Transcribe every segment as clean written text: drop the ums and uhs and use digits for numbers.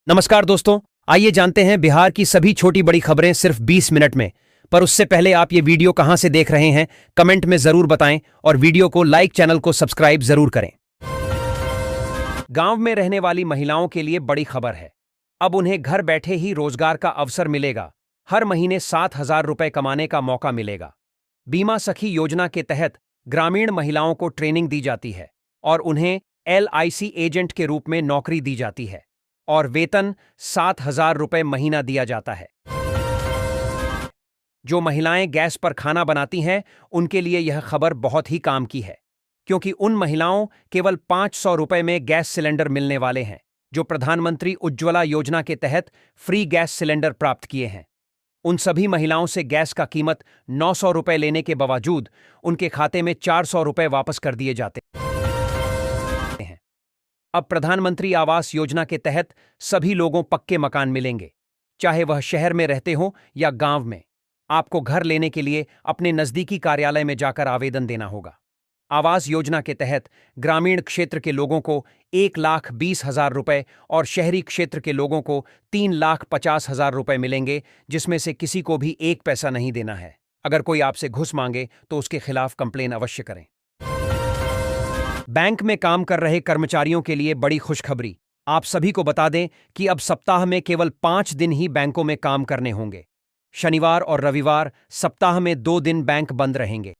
नमस्कार दोस्तों, आइए जानते हैं बिहार की सभी छोटी बड़ी खबरें सिर्फ 20 मिनट में। पर उससे पहले आप ये वीडियो कहां से देख रहे हैं, कमेंट में जरूर बताएं और वीडियो को लाइक, चैनल को सब्सक्राइब जरूर करें। गांव में रहने वाली महिलाओं के लिए बड़ी खबर है। अब उन्हें घर बैठे ही रोजगार का अवसर मिलेगा। हर महीने 7,000 रुपए कमाने का मौका मिलेगा। बीमा सखी योजना के तहत ग्रामीण महिलाओं को ट्रेनिंग दी जाती है और उन्हें LIC एजेंट के रूप में नौकरी दी जाती है और वेतन 7,000 रुपए महीना दिया जाता है। जो महिलाएं गैस पर खाना बनाती हैं, उनके लिए यह खबर बहुत ही काम की है, क्योंकि उन महिलाओं केवल 500 रुपए में गैस सिलेंडर मिलने वाले हैं, जो प्रधानमंत्री उज्ज्वला योजना के तहत फ्री गैस सिलेंडर प्राप्त किए हैं। उन सभी महिलाओं से गैस का कीमत 900 रुपए लेने के बावजूद उनके खाते में 400 रुपए वापस कर दिए जाते हैं। अब प्रधानमंत्री आवास योजना के तहत सभी लोगों पक्के मकान मिलेंगे, चाहे वह शहर में रहते हो या गांव में। आपको घर लेने के लिए अपने नजदीकी कार्यालय में जाकर आवेदन देना होगा। आवास योजना के तहत ग्रामीण क्षेत्र के लोगों को 1,20,000 रुपए और शहरी क्षेत्र के लोगों को 3,50,000 रुपए मिलेंगे, जिसमें से किसी को भी एक पैसा नहीं देना है। अगर कोई आपसे घुस मांगे तो उसके खिलाफ कंप्लेन अवश्य करें। बैंक में काम कर रहे कर्मचारियों के लिए बड़ी खुशखबरी। आप सभी को बता दें कि अब सप्ताह में केवल 5 दिन ही बैंकों में काम करने होंगे। शनिवार और रविवार सप्ताह में 2 दिन बैंक बंद रहेंगे।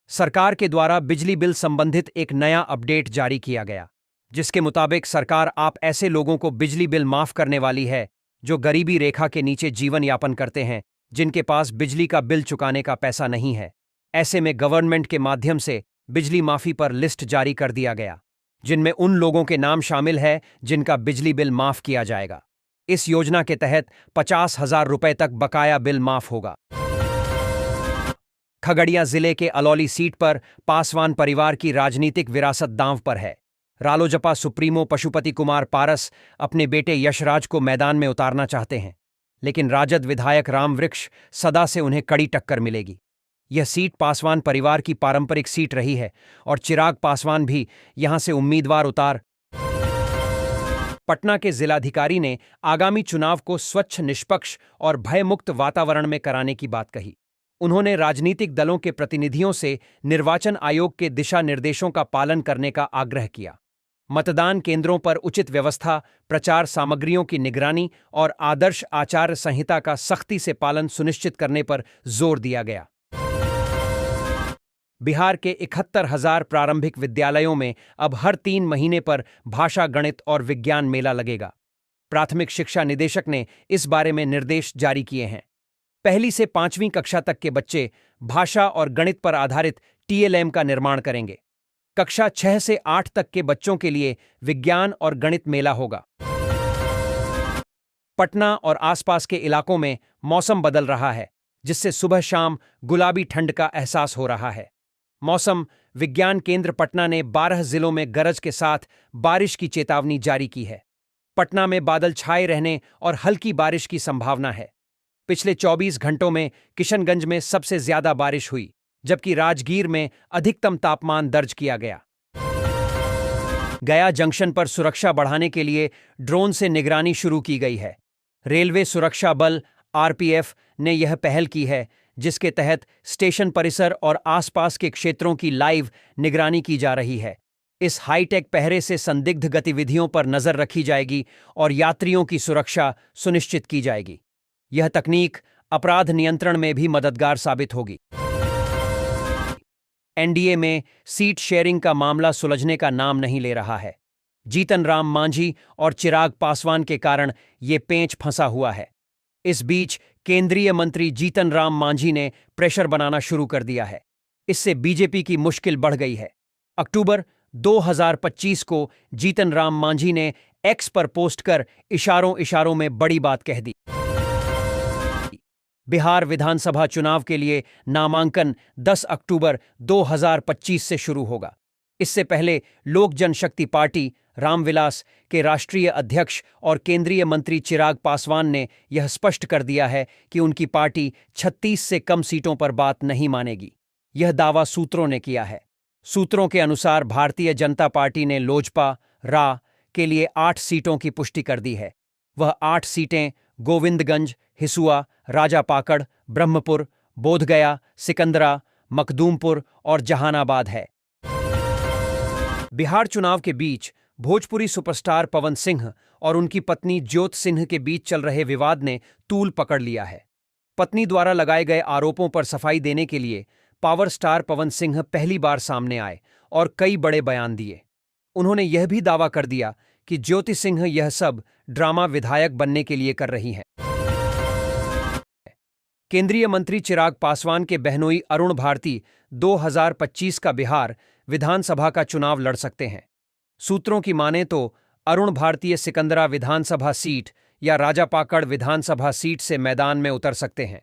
सरकार के द्वारा बिजली बिल संबंधित एक नया अपडेट जारी किया गया, जिसके मुताबिक सरकार आप ऐसे लोगों को बिजली बिल माफ करने वाली है जो गरीबी रेखा के नीचे जीवन यापन करते हैं, जिनके पास बिजली का बिल चुकाने का पैसा नहीं है। ऐसे में गवर्नमेंट के माध्यम से बिजली माफी पर लिस्ट जारी कर दिया गया, जिनमें उन लोगों के नाम शामिल है जिनका बिजली बिल माफ किया जाएगा। इस योजना के तहत 50,000 रुपए तक बकाया बिल माफ होगा। खगड़िया जिले के अलौली सीट पर पासवान परिवार की राजनीतिक विरासत दांव पर है। रालोजपा सुप्रीमो पशुपति कुमार पारस अपने बेटे यशराज को मैदान में उतारना चाहते हैं, लेकिन राजद विधायक रामवृक्ष सदा से उन्हें कड़ी टक्कर मिलेगी। यह सीट पासवान परिवार की पारंपरिक सीट रही है और चिराग पासवान भी यहां से उम्मीदवार उतार। पटना के जिलाधिकारी ने आगामी चुनाव को स्वच्छ, निष्पक्ष और भयमुक्त वातावरण में कराने की बात कही। उन्होंने राजनीतिक दलों के प्रतिनिधियों से निर्वाचन आयोग के दिशा निर्देशों का पालन करने का आग्रह किया। मतदान केंद्रों पर उचित व्यवस्था, प्रचार सामग्रियों की निगरानी और आदर्श आचार संहिता का सख्ती से पालन सुनिश्चित करने पर जोर दिया गया। बिहार के 71,000 प्रारंभिक विद्यालयों में अब हर 3 महीने पर भाषा, गणित और विज्ञान मेला लगेगा। प्राथमिक शिक्षा निदेशक ने इस बारे में निर्देश जारी किए हैं। पहली से 5वीं कक्षा तक के बच्चे भाषा और गणित पर आधारित TLM का निर्माण करेंगे। कक्षा 6 से 8 तक के बच्चों के लिए विज्ञान और गणित मेला होगा। पटना और आसपास के इलाकों में मौसम बदल रहा है, जिससे सुबह शाम गुलाबी ठंड का एहसास हो रहा है। मौसम विज्ञान केंद्र पटना ने 12 जिलों में गरज के साथ बारिश की चेतावनी जारी की है। पटना में बादल छाए रहने और हल्की बारिश की संभावना है। पिछले 24 घंटों में किशनगंज में सबसे ज्यादा बारिश हुई, जबकि राजगीर में अधिकतम तापमान दर्ज किया गया। गया जंक्शन पर सुरक्षा बढ़ाने के लिए ड्रोन से निगरानी शुरू की गई है। रेलवे सुरक्षा बल RPF ने यह पहल की है, जिसके तहत स्टेशन परिसर और आसपास के क्षेत्रों की लाइव निगरानी की जा रही है। इस हाईटेक पहरे से संदिग्ध गतिविधियों पर नजर रखी जाएगी और यात्रियों की सुरक्षा सुनिश्चित की जाएगी। यह तकनीक अपराध नियंत्रण में भी मददगार साबित होगी। NDA में सीट शेयरिंग का मामला सुलझने का नाम नहीं ले रहा है। जीतन राम मांझी और चिराग पासवान के कारण ये पेंच फंसा हुआ है। इस बीच केंद्रीय मंत्री जीतन राम मांझी ने प्रेशर बनाना शुरू कर दिया है। इससे बीजेपी की मुश्किल बढ़ गई है। अक्टूबर 2025 को जीतन राम मांझी ने X पर पोस्ट कर इशारों इशारों में बड़ी बात कह दी। बिहार विधानसभा चुनाव के लिए नामांकन 10 अक्टूबर 2025 से शुरू होगा। इससे पहले लोक जनशक्ति पार्टी रामविलास के राष्ट्रीय अध्यक्ष और केंद्रीय मंत्री चिराग पासवान ने यह स्पष्ट कर दिया है कि उनकी पार्टी 36 से कम सीटों पर बात नहीं मानेगी। यह दावा सूत्रों ने किया है। सूत्रों के अनुसार भारतीय जनता पार्टी ने लोजपा, रा, के लिए 8 सीटों की पुष्टि कर दी है। वह 8 सीटें गोविंदगंज, हिसुआ, राजापाकड़, ब्रह्मपुर, बोधगया, सिकंदरा, मखदूमपुर और जहानाबाद है। बिहार चुनाव के बीच भोजपुरी सुपरस्टार पवन सिंह और उनकी पत्नी ज्योत सिंह के बीच चल रहे विवाद ने तूल पकड़ लिया है। पत्नी द्वारा लगाए गए आरोपों पर सफाई देने के लिए पावर स्टार पवन सिंह पहली बार सामने आए और कई बड़े बयान दिए। उन्होंने यह भी दावा कर दिया कि ज्योति सिंह यह सब ड्रामा विधायक बनने के लिए कर रही हैं। केंद्रीय मंत्री चिराग पासवान के बहनोई अरुण भारती 2025 का बिहार विधानसभा का चुनाव लड़ सकते हैं। सूत्रों की माने तो अरुण भारतीय सिकंदरा विधानसभा सीट या राजापाकड़ विधानसभा सीट से मैदान में उतर सकते हैं।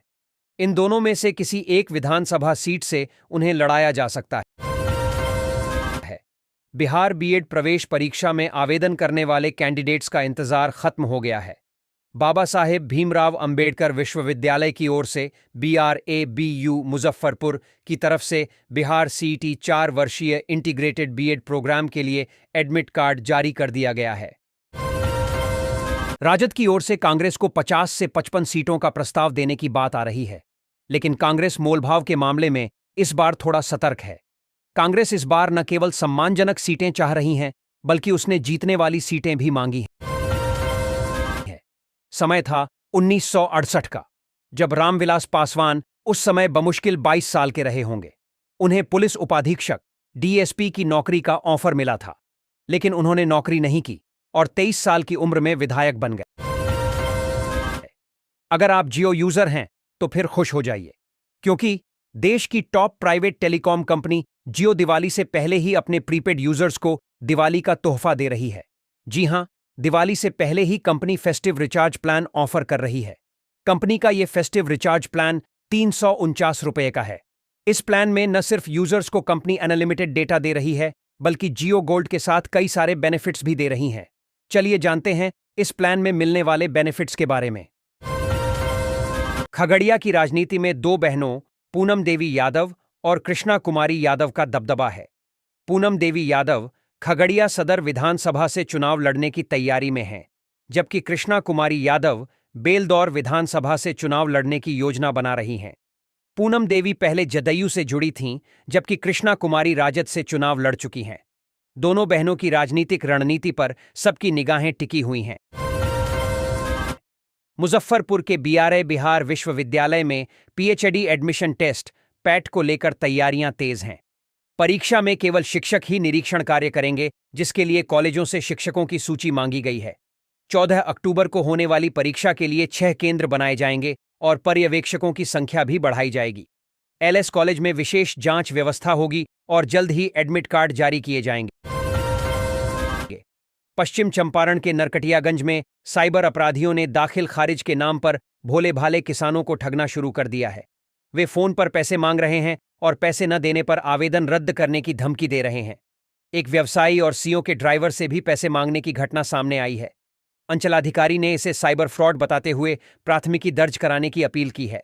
इन दोनों में से किसी एक विधानसभा सीट से उन्हें लड़ाया जा सकता है। बिहार बीएड प्रवेश परीक्षा में आवेदन करने वाले कैंडिडेट्स का इंतजार खत्म हो गया है। बाबा साहेब भीमराव अंबेडकर विश्वविद्यालय की ओर से BRABU मुजफ्फरपुर की तरफ से बिहार CET 4 वर्षीय इंटीग्रेटेड बीएड प्रोग्राम के लिए एडमिट कार्ड जारी कर दिया गया है। राजद की ओर से कांग्रेस को 50 से 55 सीटों का प्रस्ताव देने की बात आ रही है, लेकिन कांग्रेस मोलभाव के मामले में इस बार थोड़ा सतर्क है। कांग्रेस इस बार न केवल सम्मानजनक सीटें चाह रही हैं, बल्कि उसने जीतने वाली सीटें भी मांगी हैं। समय था 1968 का, जब रामविलास पासवान उस समय बमुश्किल 22 साल के रहे होंगे। उन्हें पुलिस उपाधीक्षक DSP की नौकरी का ऑफर मिला था, लेकिन उन्होंने नौकरी नहीं की और 23 साल की उम्र में विधायक बन गए। अगर आप जियो यूजर हैं तो फिर खुश हो जाइए, क्योंकि देश की टॉप प्राइवेट टेलीकॉम कंपनी जियो दिवाली से पहले ही अपने प्रीपेड यूजर्स को दिवाली का तोहफा दे रही है। जी हां, दिवाली से पहले ही company festive recharge plan offer कर रही है। कंपनी का यह फेस्टिव रिचार्ज प्लान 349 रुपये का है। इस प्लान में न सिर्फ यूजर्स को कंपनी अनलिमिटेड डेटा दे रही है, बल्कि जियो गोल्ड के साथ कई सारे बेनिफिट्स भी दे रही है। चलिए जानते हैं इस प्लान में मिलने वाले बेनिफिट्स के बारे में। खगड़िया की राजनीति में 2 बहनों पूनम देवी यादव और कृष्णा कुमारी यादव का दबदबा है। पूनम देवी यादव खगड़िया सदर विधानसभा से चुनाव लड़ने की तैयारी में हैं, जबकि कृष्णा कुमारी यादव बेलदौर विधानसभा से चुनाव लड़ने की योजना बना रही हैं। पूनम देवी पहले जदयू से जुड़ी थीं, जबकि कृष्णा कुमारी राजद से चुनाव लड़ चुकी हैं। दोनों बहनों की राजनीतिक रणनीति पर सबकी निगाहें टिकी हुई हैं। मुजफ्फरपुर के BRA बिहार विश्वविद्यालय में PhD एडमिशन टेस्ट पैट को लेकर तैयारियां तेज हैं। परीक्षा में केवल शिक्षक ही निरीक्षण कार्य करेंगे, जिसके लिए कॉलेजों से शिक्षकों की सूची मांगी गई है। 14 अक्टूबर को होने वाली परीक्षा के लिए 6 केंद्र बनाए जाएंगे और पर्यवेक्षकों की संख्या भी बढ़ाई जाएगी। LS कॉलेज में विशेष जांच व्यवस्था होगी और जल्द ही एडमिट कार्ड जारी किए जाएंगे। पश्चिम चंपारण के नरकटियागंज में साइबर अपराधियों ने दाखिल खारिज के नाम पर भोले भाले किसानों को ठगना शुरू कर दिया है। वे फोन पर पैसे मांग रहे हैं और पैसे न देने पर आवेदन रद्द करने की धमकी दे रहे हैं। एक व्यवसायी और CO के ड्राइवर से भी पैसे मांगने की घटना सामने आई है। अंचलाधिकारी ने इसे साइबर फ्रॉड बताते हुए प्राथमिकी दर्ज कराने की अपील की है।